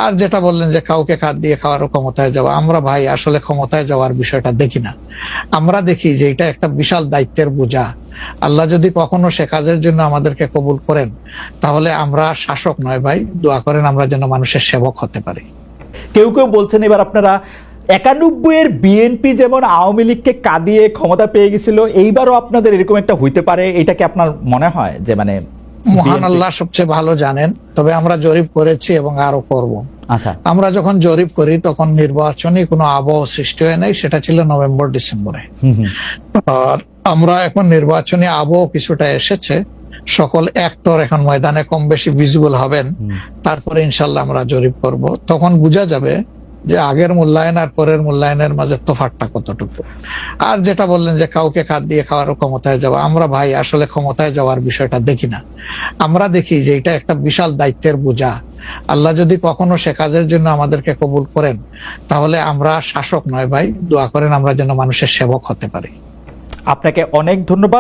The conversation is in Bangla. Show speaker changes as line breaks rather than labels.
আর যেটা বললেন যে কাউকে কাঁধ দিয়ে খাওয়ার ক্ষমতায় যাওয়া, আমরা ভাই আসলে ক্ষমতায় যাওয়ার বিষয়টা দেখি না। আমরা দেখি যে এটা একটা বিশাল দায়িত্বের বোঝা। আল্লাহ যদি কখনো সে কাজের জন্য আমাদেরকে কবুল করেন, তাহলে আমরা শাসক নয় ভাই, দোয়া করেন আমরা যেন মানুষের সেবক হতে পারি।
কেউ কেউ বলছেন এবার আপনারা 91-এর বিএনপি যেমন আওয়ামী লীগকে কাঁদিয়ে ক্ষমতা পেয়ে গেছিল, এইবারও আপনাদের এরকম একটা হইতে পারে, এটা কি আপনার মনে হয়? যে মানে
মহান আল্লাহ সবচেয়ে ভালো জানেন, তবে আমরা জরিপ করেছি এবং আরো করব।
আচ্ছা,
আমরা যখন জরিপ করি তখন নির্বাচনী কোনো আবহ সৃষ্টি হয় নাই, সেটা ছিল নভেম্বর ডিসেম্বরে। আর আমরা এখন নির্বাচনী আবহ কিছুটা এসেছে, সকল অ্যাক্টর এখন ময়দানে কম বেশি ভিজিবল হবেন, তারপরে ইনশাল্লাহ আমরা জরিপ করব। তখন বোঝা যাবে যে আগের মূল্যায়ন আর পরের মূল্যায়নের মাঝে তফাৎটা কতটুকু। আর যেটা বললেন যে কাউকে কাঁধ দিয়ে খাওয়ার ক্ষমতায় যাওয়া, আমরা ভাই আসলে ক্ষমতায় যাওয়ার বিষয়টা দেখি না। আমরা দেখি যে এটা একটা বিশাল দায়িত্বের বোঝা। আল্লাহ যদি কখনো সে কাজের জন্য আমাদেরকে কবুল করেন, তাহলে আমরা শাসক নয় ভাই, দোয়া করেন আমরা যেন মানুষের সেবক হতে পারি।
আপনাকে অনেক ধন্যবাদ।